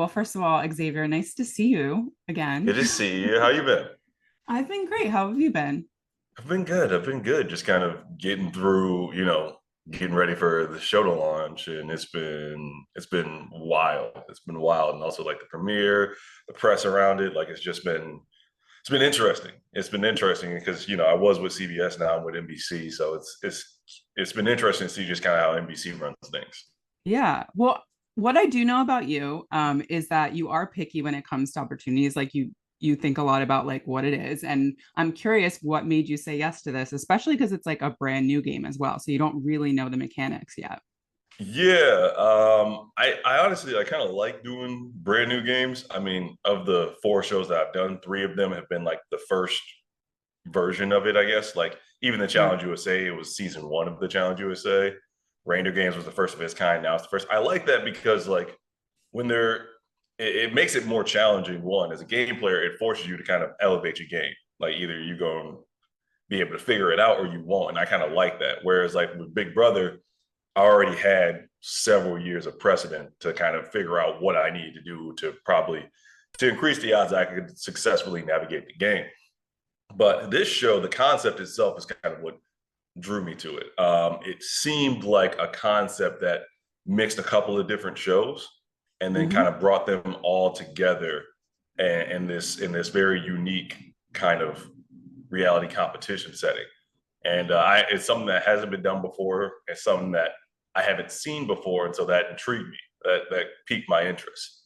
Well, first of all, Xavier, nice to see you Good again. to see you. How you been? I've been great. How have you been? I've been good. I've been good. Just kind of getting through, getting ready for the show to launch, and it's been wild. It's been wild, and also like the premiere, the press around it. Like it's been interesting. It's been interesting because I was with CBS, now I'm with NBC, so it's been interesting to see just kind of how NBC runs things. Yeah. Well, what I do know about you is that you are picky when it comes to opportunities. Like you think a lot about like what it is. And I'm curious what made you say yes to this, especially because it's like a brand new game as well. So you don't really know the mechanics yet. Yeah, I honestly I kind of like doing brand new games. I mean, of the four shows that I've done, three of them have been like the first version of it, I guess. Like even the Yeah. Challenge USA, it was season one of the Challenge USA. Reindeer Games was the first of its kind. Now it's the first. I like that because like when they're, it makes it more challenging. One, as a game player, it forces you to kind of elevate your game. Like either you go be able to figure it out or you won't. And I kind of like that. Whereas like with Big Brother, I already had several years of precedent to kind of figure out what I needed to do to probably to increase the odds I could successfully navigate the game. But this show, the concept itself is kind of what drew me to it. It seemed like a concept that mixed a couple of different shows and then kind Hmm. of brought them all together in this very unique kind of reality competition setting. And it's something that hasn't been done before. It's something that I haven't seen before, and so that intrigued me. That piqued my interest.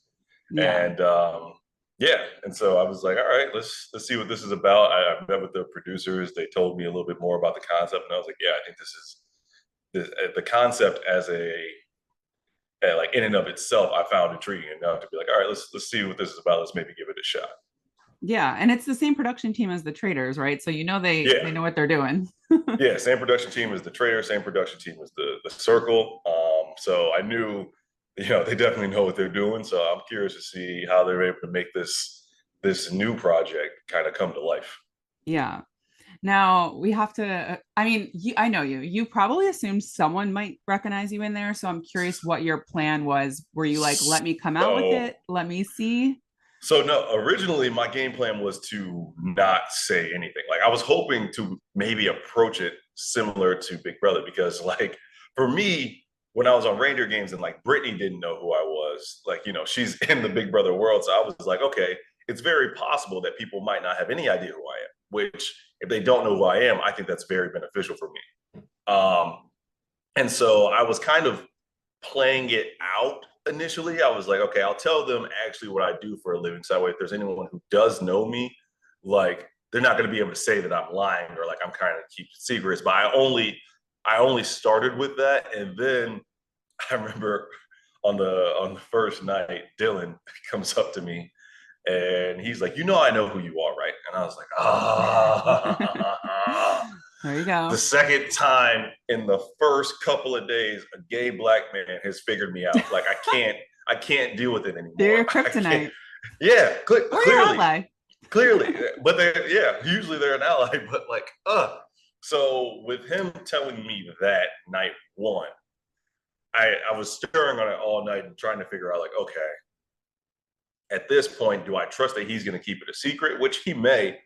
Yeah. And yeah, and so I was like, all right, let's see what this is about. I met with the producers. They told me a little bit more about the concept, and I was like, yeah, I think the concept as like in and of itself, I found intriguing enough to be like, all right, let's see what this is about. Let's maybe give it a shot. Yeah. And it's the same production team as the traders, right? So you know they Yeah, know what they're doing. yeah. Same production team as the Trader. Same production team as the Circle. So I knew, they definitely know what they're doing. So I'm curious to see how they're able to make this new project kind of come to life. Yeah. Now we have to, I mean, I know you. You probably assumed someone might recognize you in there. So I'm curious what your plan was. Were you like, let me come out with So it? Let me see? So no, originally my game plan was to not say anything. Like I was hoping to maybe approach it similar to Big Brother because like for me, when I was on Reindeer Games and like Brittany didn't know who I was, like, she's in the Big Brother world. So I was like, okay, it's very possible that people might not have any idea who I am, which if they don't know who I am, I think that's very beneficial for me. And so I was kind of playing it out initially. I was like, okay, I'll tell them actually what I do for a living. So that way, if there's anyone who does know me, like they're not going to be able to say that I'm lying or like I'm kind of keep secrets. But I only started with that, and then I remember on the first night, Dylan comes up to me and he's like, I know who you are, right? And I was like, ah. There you The go. second time in the first couple of days, a gay black man has figured me out. Like I can't deal with it They're your anymore. I can't. kryptonite Yeah, or your clearly, ally. clearly. But yeah, usually they're an ally. But like, So with him telling me that night one, I was stirring on it all night and trying to figure out like, okay, at this point, do I trust that he's going to keep it a secret, which he may,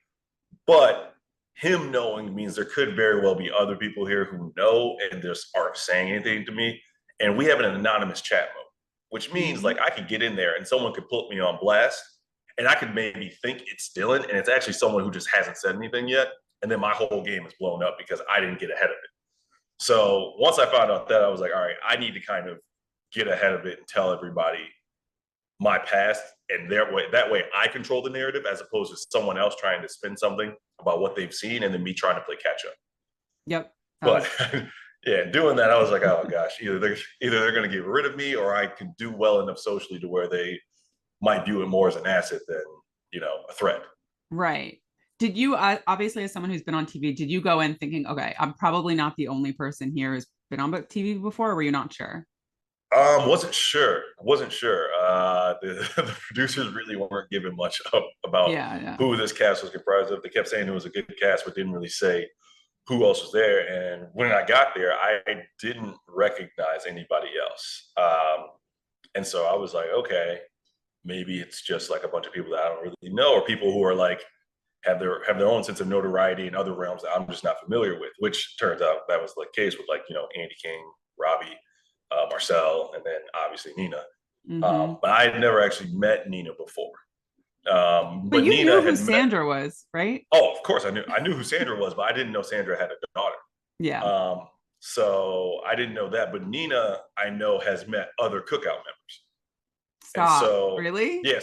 but him knowing means there could very well be other people here who know and just aren't saying anything to me. And we have an anonymous chat mode, which means Mhm. like I could get in there and someone could put me on blast and I could maybe think it's Dylan and it's actually someone who just hasn't said anything yet. And then my whole game is blown up because I didn't get ahead of it. So once I found out that, I was like, all right, I need to kind of get ahead of it and tell everybody my past, and that way I control the narrative as opposed to someone else trying to spin something about what they've seen and then me trying to play catch up. Yep. That But was yeah, doing that, I was like, oh gosh, either they're going to get rid of me or I can do well enough socially to where they might view it more as an asset than a threat. right. Did you, obviously, as someone who's been on TV, did you go in thinking, okay, I'm probably not the only person here who's been on TV before, or were you not sure? Wasn't sure. The producers really weren't giving much up about Yeah, yeah. who this cast was comprised of. They kept saying it was a good cast, but didn't really say who else was there. And when I got there, I didn't recognize anybody else. And so I was like, okay, maybe it's just like a bunch of people that I don't really know, or people who are like have their own sense of notoriety in other realms that I'm just not familiar with. Which turns out that was the case with like Andy King, Robbie, Marcel, and then obviously Nina. Mm-hmm. But I had never actually met Nina before. But But you Nina knew who had met. Sandra was, right? Oh, of course I knew who Sandra was, but I didn't know Sandra had a daughter. Yeah. So I didn't know that. But Nina, I know, has met other cookout members, and Stop. so Really? yeah,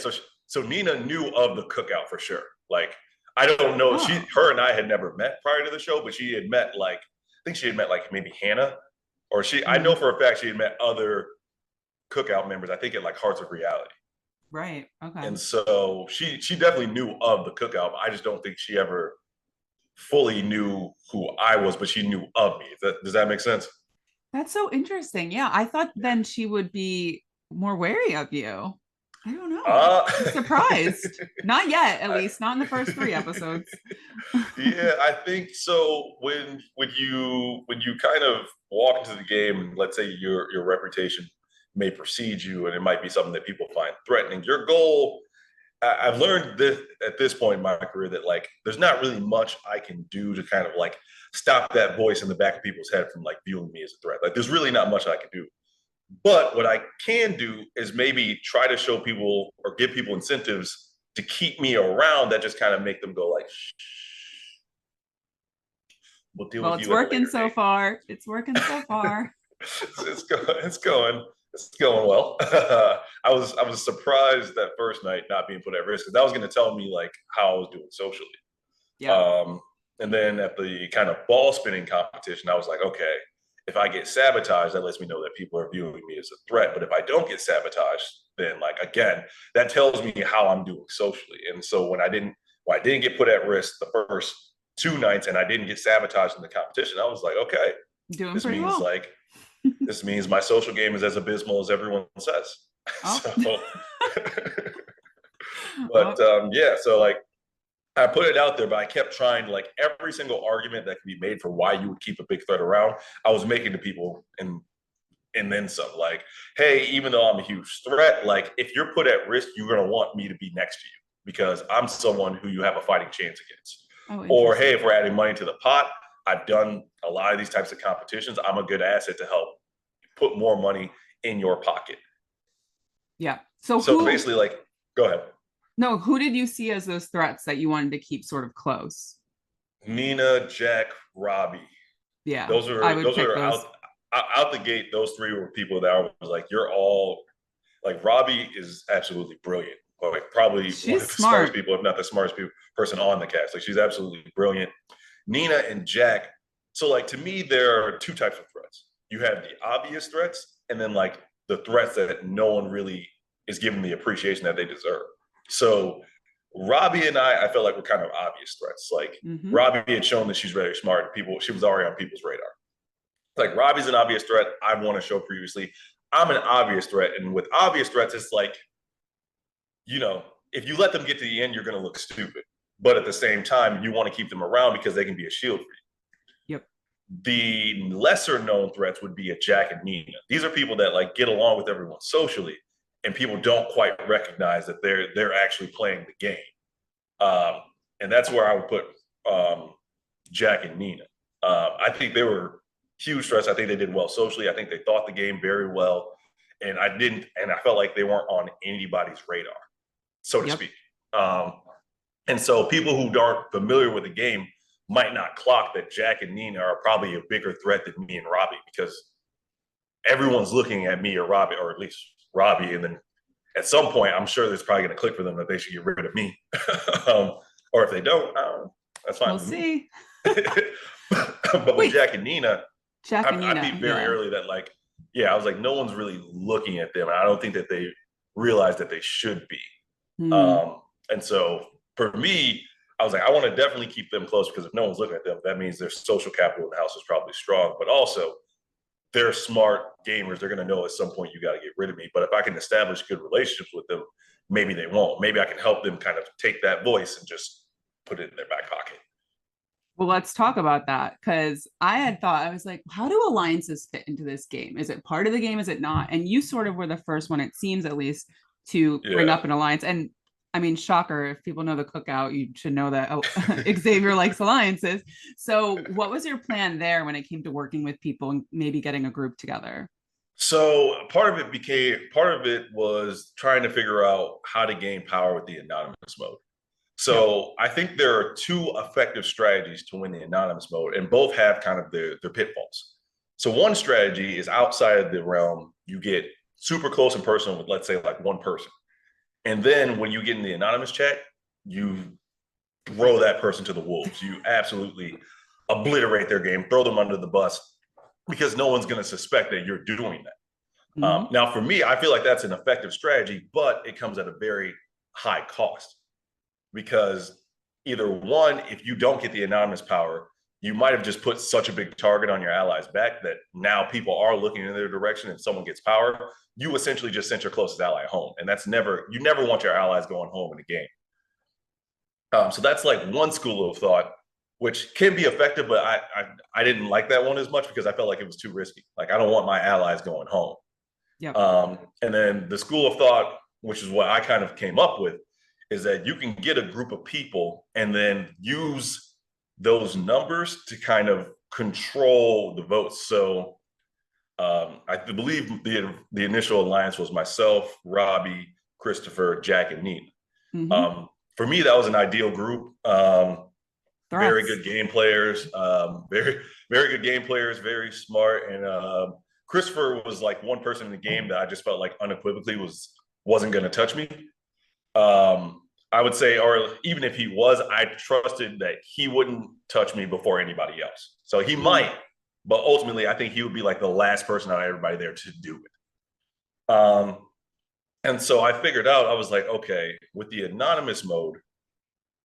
so Nina knew of the cookout for sure. Like I don't know, Oh. her and I had never met prior to the show, but she had met like I think she had met like maybe Hannah, or I know Mm, for a fact she had met other cookout members. I think at like Hearts of Reality. right. Okay. And so she definitely knew of the cookout. I just don't think she ever fully knew who I was, but she knew of me. Does that make sense? That's so interesting. Yeah, I thought then she would be more wary of you. I don't know. Uh, I'm surprised. Not yet, at I, least not in the first three episodes. yeah, I think so. When you kind of walk into the game, and let's say your reputation may precede you, and it might be something that people find threatening. Your goal, I've learned this at this point in my career that like there's not really much I can do to kind of like stop that voice in the back of people's head from like viewing me as a threat. Like there's really not much I can do. But what I can do is maybe try to show people or give people incentives to keep me around that just kind of make them go like, shh, we'll deal Well, with it's you at a working later so date. far. It's working so far. It's going well. I was surprised that first night not being put at risk because that was going to tell me like how I was doing socially. Yeah. Um, and then at the kind of ball spinning competition, I was like, okay, if I get sabotaged, that lets me know that people are viewing me as a threat. But if I don't get sabotaged, then like again, that tells me how I'm doing socially. And so when I didn't get put at risk the first two nights and I didn't get sabotaged in the competition, I was like, okay, Doing this pretty means well. like this means my social game is as abysmal as everyone says. Oh. So, but Oh, yeah, so like I put it out there, but I kept trying like every single argument that can be made for why you would keep a big threat around. I was making to people and then some. Like, hey, even though I'm a huge threat, like if you're put at risk, you're gonna want me to be next to you because I'm someone who you have a fighting chance against. oh, Or hey, interesting. if we're adding money to the pot, I've done a lot of these types of competitions. I'm a good asset to help put more money in your pocket. Yeah. So So who, basically, like, go ahead. no, who did you see as those threats that you wanted to keep sort of close? Nina, Jack, Robbie. Yeah, Those I are would those pick are those. out the gate. Those three were people that I was like, you're all like Robbie is absolutely brilliant. Like probably one She's of the smartest smart. people, if not the smartest person on the cast. Like she's absolutely brilliant. Nina and Jack. So like to me, there are two types of threats. You have the obvious threats, and then like the threats that no one really is given the appreciation that they deserve. So Robbie and I felt like were kind of obvious threats. Like Hmm. Robbie had shown that she's very smart. She was already on people's radar. Like Robbie's an obvious threat. I've won a show previously. I'm an obvious threat, and with obvious threats, it's like if you let them get to the end, you're going to look stupid. But at the same time, you want to keep them around because they can be a shield for you. Yep. The lesser known threats would be a Jack and Nina. These are people that like get along with everyone socially, and people don't quite recognize that they're actually playing the game. Um, and that's where I would put Jack and Nina. I think they were huge threats. I think they did well socially. I think they thought the game very well, and I felt like they weren't on anybody's radar, so to Yep. speak. Um, and so people who aren't familiar with the game might not clock that Jack and Nina are probably a bigger threat than me and Robbie because everyone's looking at me or Robbie, or at least Robbie, and then at some point, I'm sure it's probably going to click for them that they should get rid of me. um, or if they don't, that's fine We'll with me. see. But with Wait, Jack and Nina, Jack and I Nina. beat very Yeah. early that like, yeah, I was like, no one's really looking at them. And I don't think that they realize that they should be. Hmm. And so for me, I was like, I want to definitely keep them close because if no one's looking at them, that means their social capital in the house is probably strong. But also, they're smart gamers. They're going to know at some point you got to get rid of me. But if I can establish good relationships with them, maybe they won't. Maybe I can help them kind of take that voice and just put it in their back pocket. Well, let's talk about that because I had thought, I was like, how do alliances fit into this game? Is it part of the game? Is it not? And you sort of were the first one, it seems at least, to bring Yeah. up an alliance. And I mean, shocker, if people know the cookout, you should know that Xavier likes alliances. So what was your plan there when it came to working with people and maybe getting a group together? So part of it was trying to figure out how to gain power with the anonymous mode. Yep. So I think there are two effective strategies to win the anonymous mode, and both have kind of their pitfalls. So one strategy is outside of the realm. You get super close and personal with, let's say, like one person. And then when you get in the anonymous chat, you throw that person to the wolves. You absolutely obliterate their game, throw them under the bus, because no one's going to suspect that you're doing that. Mm-hmm. Now, for me, I feel like that's an effective strategy, but it comes at a very high cost, because either one, if you don't get the anonymous power, you might have just put such a big target on your allies' back that now people are looking in their direction. And someone gets power, you essentially just sent your closest ally home, and you never want your allies going home in a game. So that's like one school of thought, which can be effective, but I didn't like that one as much because I felt like it was too risky. Like, I don't want my allies going home. Yep. And then the school of thought, which is what I kind of came up with, is that you can get a group of people and then use those numbers to kind of control the votes. So I believe the initial alliance was myself, Robbie, Christopher, Jack, and Nina. Mm-hmm. For me, that was an ideal group. Very Threats. good game players, very good game players, very smart. And Christopher was like one person in the game that I just felt like unequivocally wasn't going to touch me. I would say, or even if he was, I trusted that he wouldn't touch me before anybody else. So he might, but ultimately, I think he would be like the last person out of everybody there to do it. And so I figured out, I was like, okay, with the anonymous mode,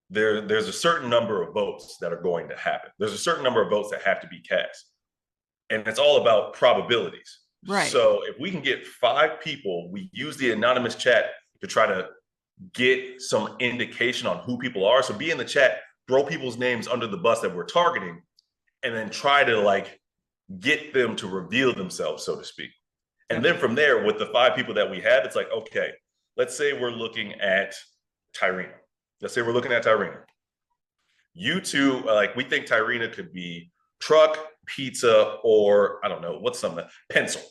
there's a certain number of votes that are going to happen. There's a certain number of votes that have to be cast. And it's all about probabilities. Right. So if we can get 5 people, we use the anonymous chat to try to get some indication on who people are. So be in the chat, throw people's names under the bus that we're targeting, and then try to like get them to reveal themselves, so to speak. And then from there, with the 5 people that we have, it's like, okay, let's say we're looking at Tyrena. Let's say we're looking at Tyrena. You two, like, we think Tyrena could be truck, pizza, or I don't know, what's something, pencil.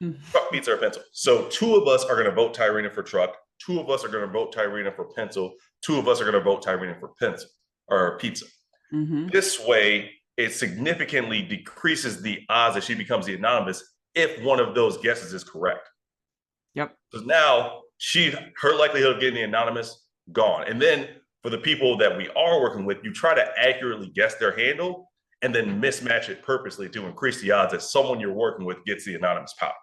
Mm-hmm. Truck, pizza, or pencil. So 2 of us are going to vote Tyrena for truck. 2 of us are going to vote Tyrena for pencil. 2 of us are going to vote Tyrena for pencil or pizza. Mm-hmm. This way, it significantly decreases the odds that she becomes the anonymous if one of those guesses is correct. Yep. Because now her likelihood of getting the anonymous gone. And then for the people that we are working with, you try to accurately guess their handle and then mismatch it purposely to increase the odds that someone you're working with gets the anonymous power.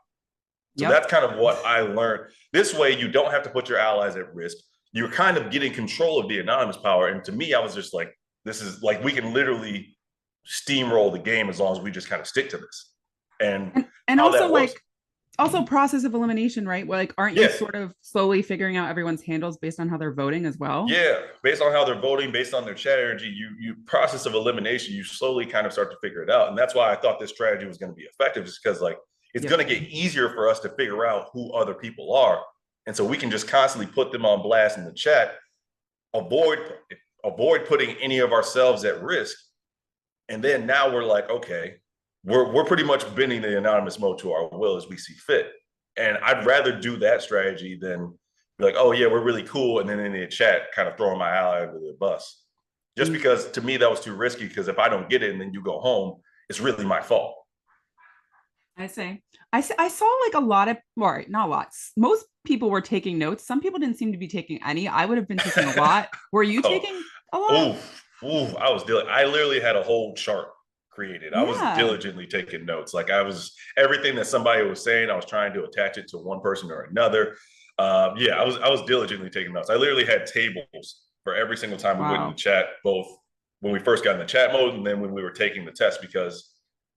So that's kind of what I learned. This way, you don't have to put your allies at risk. You're kind of getting control of the anonymous power. And to me, I was just like, this is like, we can literally steamroll the game as long as we just kind of stick to this. And also like also process of elimination, right? Well, like, aren't you sort of slowly figuring out everyone's handles based on how they're voting as well? Yeah, based on how they're voting, based on their chat energy, you process of elimination, you slowly kind of start to figure it out. And that's why I thought this strategy was going to be effective, just because like it's going to get easier for us to figure out who other people are. And so we can just constantly put them on blast in the chat, avoid putting any of ourselves at risk. And then now we're like, okay, we're pretty much bending the anonymous mode to our will as we see fit. And I'd rather do that strategy than be like, oh yeah, we're really cool, and then in the chat kind of throwing my ally under the bus. Just because to me that was too risky, because if I don't get it and then you go home, it's really my fault. I saw like a lot of, well, not lots. Most people were taking notes. Some people didn't seem to be taking any. I would have been taking a lot. Were you taking a lot? I literally had a whole chart created. I was diligently taking notes. Like, everything that somebody was saying, I was trying to attach it to one person or another. I was diligently taking notes. I literally had tables for every single time we went in the chat, both when we first got in the chat mode and then when we were taking the test, because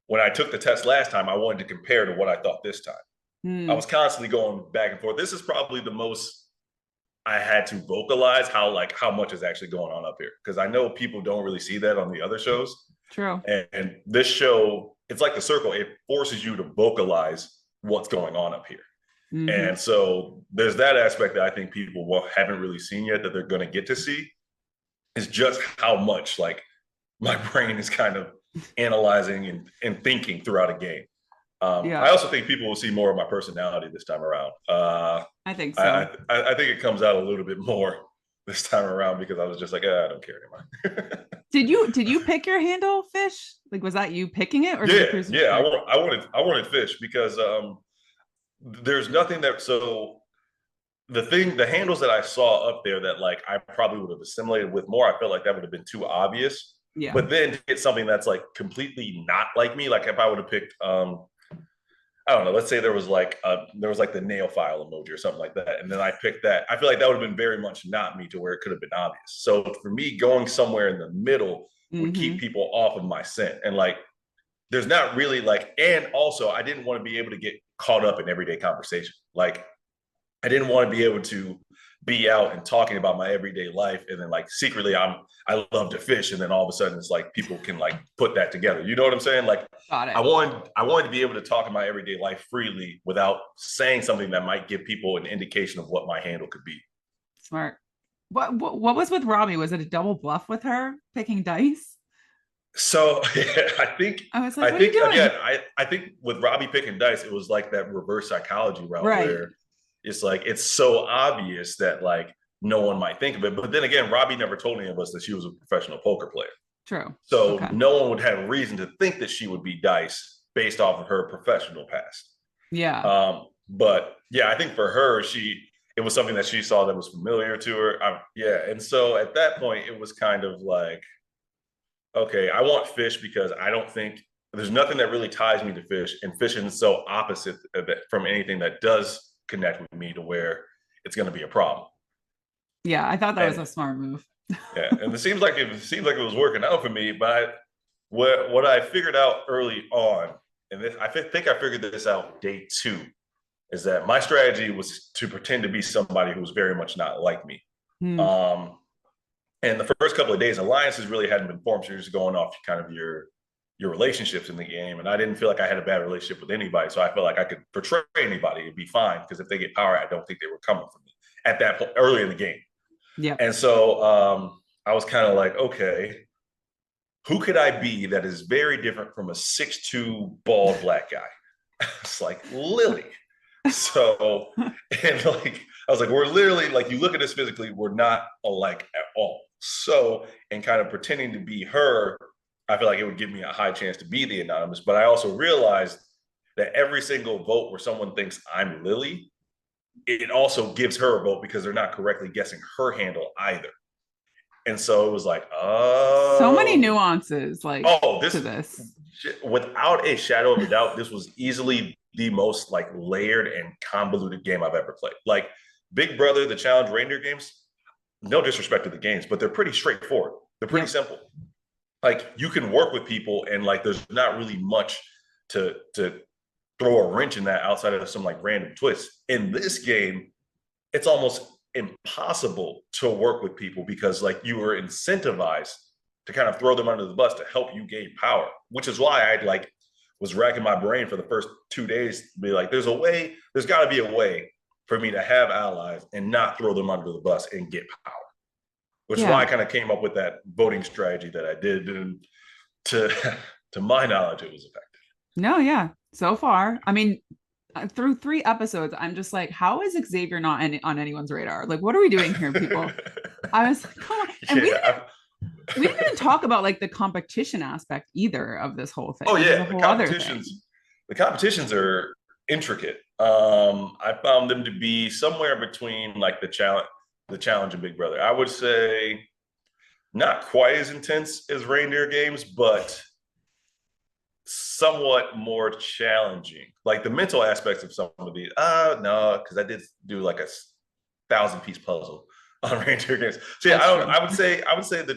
when I took the test last time, I wanted to compare to what I thought this time. I was constantly going back and forth. This is probably the most I had to vocalize how much is actually going on up here, because I know people don't really see that on the other shows. True. And this show, it's like The Circle. It forces you to vocalize what's going on up here. Mm-hmm. And so there's that aspect that I think people haven't really seen yet that they're going to get to see, is just how much like my brain is kind of analyzing and thinking throughout a game. I Yeah, also think people will see more of my personality this time around. I think I, so. I think it comes out a little bit more this time around because I was just like, I don't care anymore. Did you pick your handle, Fish? Like, was that you picking it, or did the Yeah, producer yeah. pick? I wanted fish because there's nothing that so the handles that I saw up there that like I probably would have assimilated with more. I felt like that would have been too obvious. Yeah, But then to get something that's like completely not like me, like if I would have picked I don't know, let's say there was like the nail file emoji or something like that, and then I picked that. I feel like that would have been very much not me to where it could have been obvious. So for me, going somewhere in the middle would keep mm-hmm. people off of my scent. And like there's not really like, and also I didn't want to be able to get caught up in everyday conversation. Like I didn't want to be able to be out and talking about my everyday life and then like secretly I love to fish and then all of a sudden it's like people can like put that together. You know what I'm saying? Like Got it. I wanted to be able to talk in my everyday life freely without saying something that might give people an indication of what my handle could be. Smart. What was with Robbie? Was it a double bluff with her picking dice? So I think I was like, I what are you think again, doing? I think with Robbie picking dice, it was like that reverse psychology route Right. where it's like it's so obvious that like no one might think of it. But then again, Robbie never told any of us that she was a professional poker player. True. So Okay. no one would have reason to think that she would be dice based off of her professional past. Yeah. But yeah, I think for her, it was something that she saw that was familiar to her. Yeah, and so at that point, it was kind of like, okay, I want fish because I don't think there's nothing that really ties me to fish, and fishing is so opposite from anything that does connect with me to where it's going to be a problem. Yeah. I thought that was And a smart move. yeah, and it was working out for me. But what I figured out early on, and think I figured this out day two, is that my strategy was to pretend to be somebody who was very much not like me. Hmm. Um, and the first couple of days, alliances really hadn't been formed. So you're just going off kind of your relationships in the game. And I didn't feel like I had a bad relationship with anybody. So I felt like I could portray anybody. It'd be fine. Because if they get power, I don't think they were coming for me at that point early in the game. Yep. And so I was kind of like, okay, who could I be that is very different from a 6'2" bald black guy? It's like Lily. So, and like, I was like, we're literally like, you look at us physically, we're not alike at all. So, and kind of pretending to be her, I feel like it would give me a high chance to be the anonymous. But I also realized that every single vote where someone thinks I'm Lily, it also gives her a vote because they're not correctly guessing her handle either. And so it was like, So many oh, nuances, like this to this. without a shadow of a doubt, this was easily the most like layered and convoluted game I've ever played. Like Big Brother, the Challenge Reindeer games, no disrespect to the games, but they're pretty straightforward. They're pretty Yep. simple. Like you can work with people and like there's not really much to throw a wrench in that outside of some like random twists. In this game, it's almost impossible to work with people because like you were incentivized to kind of throw them under the bus to help you gain power, which is why I like was racking my brain for the first 2 days to be like, there's got to be a way for me to have allies and not throw them under the bus and get power, which is why I Yeah. kind of came up with that voting strategy that I did. And to, to my knowledge, it was effective. No, yeah. So far, I mean, through 3 episodes, I'm just like, how is Xavier not on anyone's radar? Like, what are we doing here, people? I was like, come on. And Yeah. we didn't even talk about like the competition aspect either of this whole thing. Oh Like, there's a yeah, whole other thing. the competitions are intricate. I found them to be somewhere between like the challenge and Big Brother. I would say not quite as intense as reindeer games, but somewhat more challenging. Like the mental aspects of some of these. No, because I did do like a 1,000-piece puzzle on reindeer games. So yeah, That's true. I would say the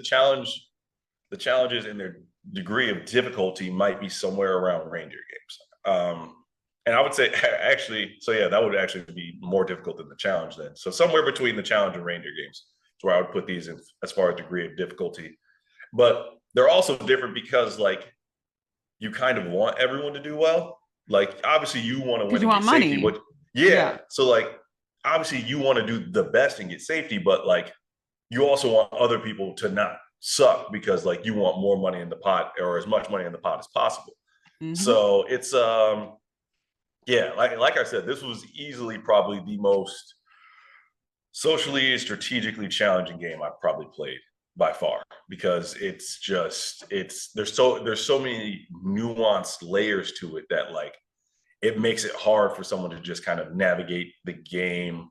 challenges and their degree of difficulty might be somewhere around reindeer games. And I would say actually, so yeah, that would actually be more difficult than the challenge then. So somewhere between the challenge and reindeer games is where I would put these in as far as degree of difficulty. But they're also different because like you kind of want everyone to do well. Like obviously you want to Because win you and get want safety. money. Yeah. Yeah. So like obviously you want to do the best and get safety, but like you also want other people to not suck because like you want more money in the pot or as much money in the pot as possible. Hmm. So it's yeah, like I said, this was easily probably the most socially strategically challenging game I've probably played by far because it's just there's so many nuanced layers to it that like it makes it hard for someone to just kind of navigate the game.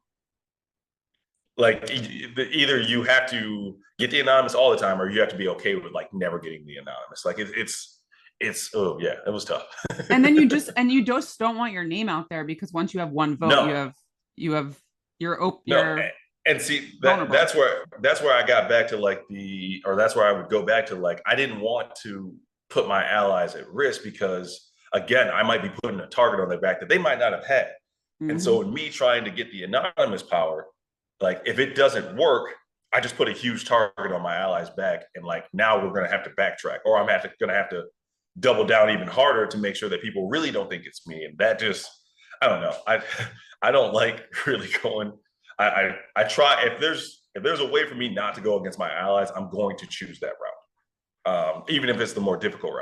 Like either you have to get the anonymous all the time or you have to be okay with like never getting the anonymous. Like it's oh yeah, it was tough. And then you just don't want your name out there because once you have one vote, No, you have no, you're and see that vulnerable. that's where I got back to like or that's where I would go back to like I didn't want to put my allies at risk because again I might be putting a target on their back that they might not have had, and so Hmm. in me trying to get the anonymous power, like if it doesn't work, I just put a huge target on my allies back, and like now we're gonna have to backtrack, or I'm gonna have to double down even harder to make sure that people really don't think it's me, and that just I don't know I don't like really going I try if there's a way for me not to go against my allies, I'm going to choose that route, even if it's the more difficult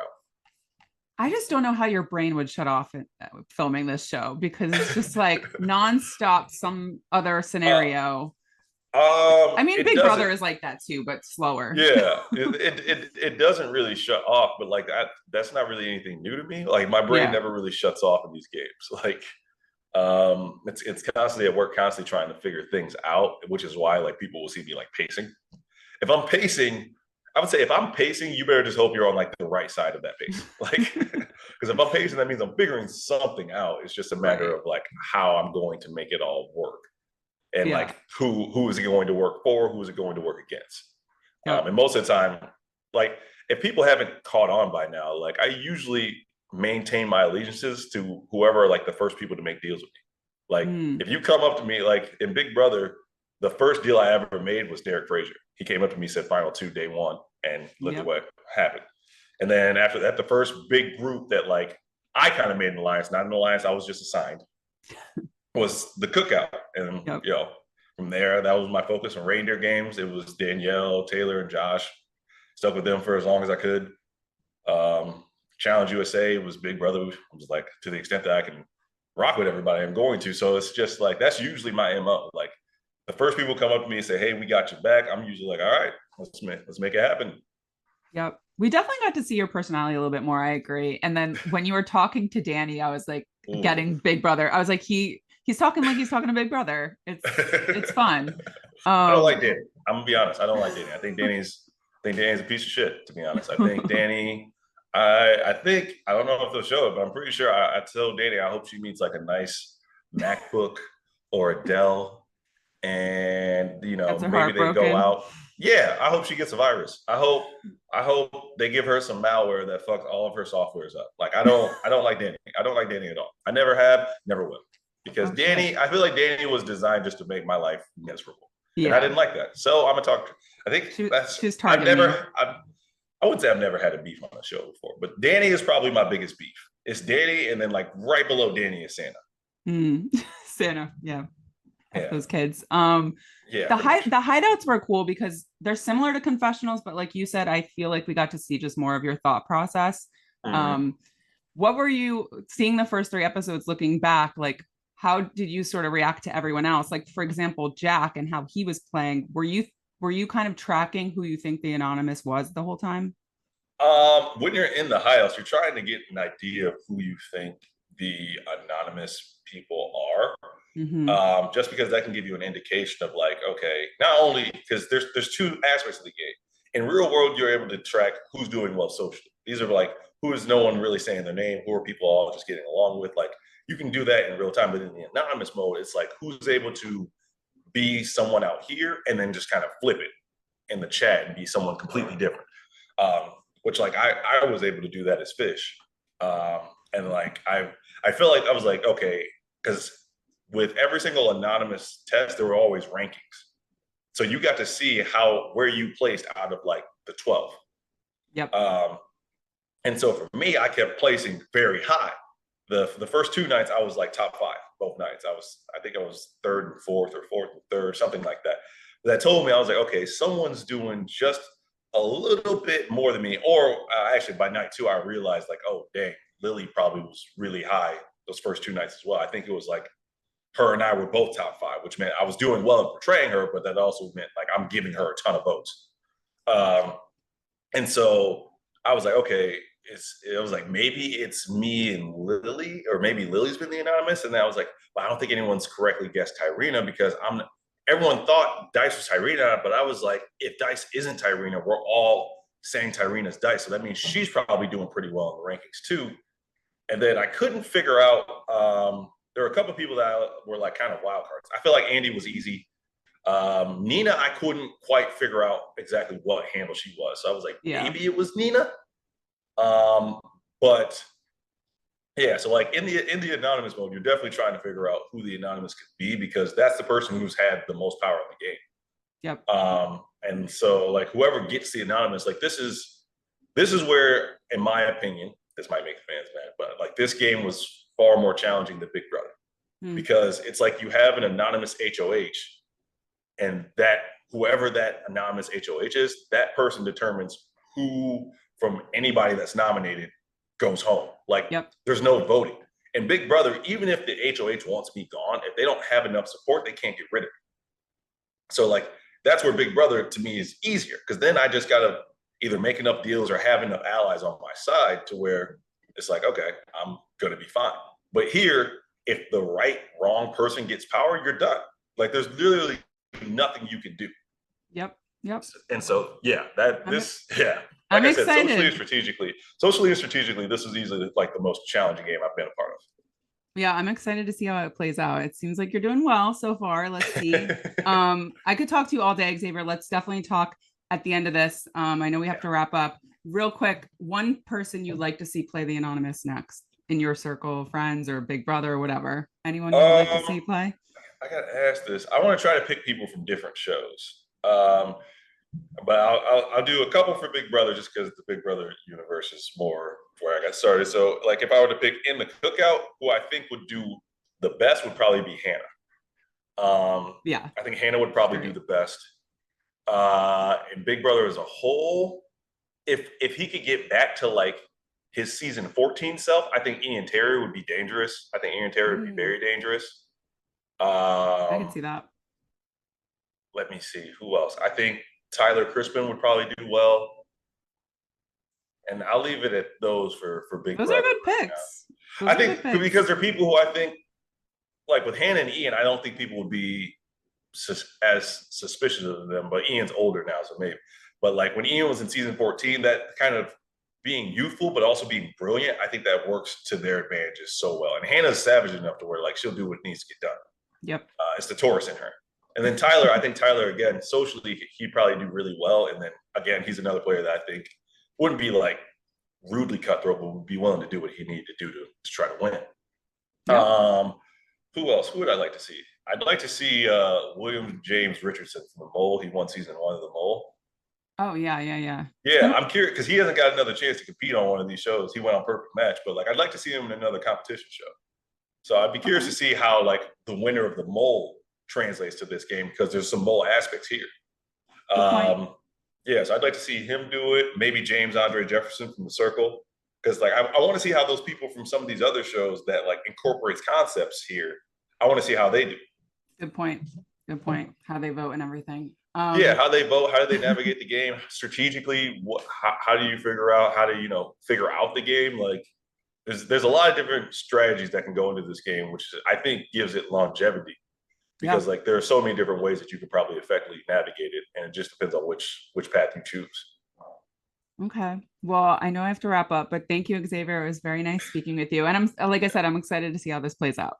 I just don't know how your brain would shut off filming this show because it's just like route. nonstop some other scenario. I mean, It Big doesn't. Brother is like that too, but slower. Yeah, it doesn't really shut off, but like that's not really anything new to me. Like my brain Yeah. never really shuts off in these games. Like it's constantly at work, constantly trying to figure things out, which is why like people will see me like pacing. If I'm pacing, I would say if I'm pacing, you better just hope you're on like the right side of that pacing. Like, because if I'm pacing, that means I'm figuring something out. It's just a matter Right. of like how I'm going to make it all work, and Yeah. like who is it going to work for, who is it going to work against. Yep. And most of the time, like if people haven't caught on by now, like I usually maintain my allegiances to whoever are like the first people to make deals with me. Like Mm. if you come up to me, like in Big Brother, the first deal I ever made was Derek Frazier. He came up to me, said final two, day one, and look at Yep. what happened. And then after that, the first big group that like I kind of made an alliance, not an alliance, I was just assigned, was the cookout. And Yep. you know, from there, that was my focus on reindeer games. It was Danielle, Taylor, and Josh. Stuck with them for as long as I could. Um, Challenge USA was Big Brother. It was like to the extent that I can rock with everybody, I'm going to. So it's just like that's usually my MO. Like the first people come up to me and say, "Hey, we got your back." I'm usually like, "All right, let's make it happen." Yep. We definitely got to see your personality a little bit more. I agree. And then when you were talking to Danny, I was like Ooh. getting Big Brother. I was like, he's talking like he's talking to Big Brother. It's fun. I don't like Um, Danny. I'm gonna be honest. I don't like Danny. I think Danny's a piece of shit. To be honest, I think Danny. I think I don't know if they'll show it, but I'm pretty sure I tell Danny I hope she meets like a nice MacBook or a Dell, and you know gets her maybe heart they go broken. out. Yeah, I hope she gets a virus. I hope they give her some malware that fucks all of her softwares up. Like I don't like Danny. I don't like Danny at all. I never have, never will. Because Oh shit. Danny, I feel like Danny was designed just to make my life miserable. And I Yeah. didn't like that. So I'm gonna talk. I think that's She's I've targeting you. never I wouldn't say I've never had a beef on the show before, but Danny is probably my biggest beef. It's Danny, and then like right below Danny is Santa. Mm. Santa. Yeah. F Yeah. those kids. Yeah, pretty much. The hideouts were cool because they're similar to confessionals, but like you said, I feel like we got to see just more of your thought process. Mm-hmm. Um, what were you seeing the first three episodes looking back? Like, how did you sort of react to everyone else? Like, for example, Jack and how he was playing. Were you kind of tracking who you think the anonymous was the whole time? When you're in the house, you're trying to get an idea of who you think the anonymous people are. Mm-hmm. Just because that can give you an indication of like, okay, not only because there's two aspects of the game. In real world, you're able to track who's doing well socially. These are like who is no one really saying their name, who are people all just getting along with. Like you can do that in real time, but in the anonymous mode, it's like who's able to be someone out here and then just kind of flip it in the chat and be someone completely different. Which like I was able to do that as Fish, and like I feel like I was like okay because with every single anonymous test there were always rankings, so you got to see how where you placed out of like the 12. Yep. Um, and so for me, I kept placing very high the first two nights I was like top five both nights. I think I was third and fourth or fourth and third, something like that. That told me I was like, okay, someone's doing just a little bit more than me. Or actually, by night two, I realized like, oh dang, Lily probably was really high those first two nights as well. I think it was like her and I were both top five, which meant I was doing well in portraying her, but that also meant like I'm giving her a ton of votes. Um, and so I was like, okay, it was like maybe it's me and Lily, or maybe Lily's been the anonymous. And then I was like, well, I don't think anyone's correctly guessed Tyrena because everyone thought Dice was Tyrena, but I was like, if Dice isn't Tyrena, we're all saying Tyrena's Dice. So that means she's probably doing pretty well in the rankings too. And then I couldn't figure out, there were a couple of people that were like kind of wild cards. I feel like Andy was easy. Nina, I couldn't quite figure out exactly what handle she was. So I was like, maybe it was Nina. But yeah, so like in the anonymous mode, you're definitely trying to figure out who the anonymous could be because that's the person who's had the most power in the game. Yep. And so like whoever gets the anonymous, like this is where, in my opinion, this might make the fans mad, but like this game was far more challenging than Big Brother because it's like you have an anonymous HOH, and that whoever that anonymous HOH is, that person determines who from anybody that's nominated goes home. Like there's no voting. And Big Brother, even if the HOH wants me gone, if they don't have enough support, they can't get rid of it. So like that's where Big Brother to me is easier because then I just gotta either make enough deals or have enough allies on my side to where it's like, okay, I'm gonna be fine. But here, if the wrong person gets power, you're done. Like there's literally nothing you can do. Yep. And so yeah, like I'm I said, excited. socially and strategically, this is easily like the most challenging game I've been a part of. Yeah, I'm excited to see how it plays out. It seems like you're doing well so far. Let's see. I could talk to you all day, Xavier. Let's definitely talk at the end of this. I know we have to wrap up. Real quick, one person you'd like to see play the anonymous next in your circle of friends or Big Brother or whatever. Anyone you would like to see play? I got to ask this. I want to try to pick people from different shows. But I'll do a couple for Big Brother just because the Big Brother universe is more where I got started. So like if I were to pick in the cookout, who I think would do the best would probably be Hannah. I think Hannah would probably do the best. And Big Brother as a whole, if he could get back to like his season 14 self, I think Ian Terry would be dangerous. I think Ian Terry would be very dangerous. I can see that. Let me see who else. I think Tyler Crispin would probably do well. And I'll leave it at those for Big Brother. Those are good picks. I think because they're people who I think, like with Hannah and Ian, I don't think people would be as suspicious of them. But Ian's older now, so maybe. But like when Ian was in season 14, that kind of being youthful but also being brilliant, I think that works to their advantages so well. And Hannah's savage enough to where like she'll do what needs to get done. Yep. It's the Taurus in her. And then Tyler, I think Tyler, again, socially, he'd probably do really well. And then, again, he's another player that I think wouldn't be like rudely cutthroat, but would be willing to do what he needed to do to try to win. Yep. Who else? Who would I like to see? I'd like to see William James Richardson from The Mole. He won season 1 of The Mole. Oh, yeah. Yeah, I'm curious because he hasn't got another chance to compete on one of these shows. He went on Perfect Match, but like I'd like to see him in another competition show. So I'd be curious to see how like the winner of The Mole translates to this game because there's some mole aspects here. Yeah, so I'd like to see him do it. Maybe James Andre Jefferson from The Circle, because like I want to see how those people from some of these other shows that like incorporates concepts here. I want to see how they do. Good point. How they vote and everything. Yeah, how they vote, how do they navigate the game strategically? How do you figure out figure out the game? Like there's a lot of different strategies that can go into this game, which I think gives it longevity. Because like there are so many different ways that you could probably effectively navigate it, and it just depends on which path you choose. Okay. Well, I know I have to wrap up, but thank you, Xavier. It was very nice speaking with you. And I'm like I said, I'm excited to see how this plays out.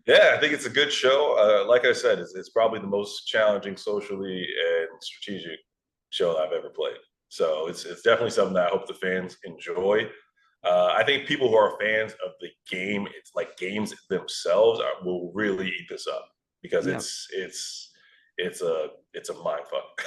Yeah, I think it's a good show. Like I said, it's probably the most challenging socially and strategic show I've ever played. So it's definitely something that I hope the fans enjoy. I think people who are fans of the game, it's like games themselves, will really eat this up. Because it's a mind fuck.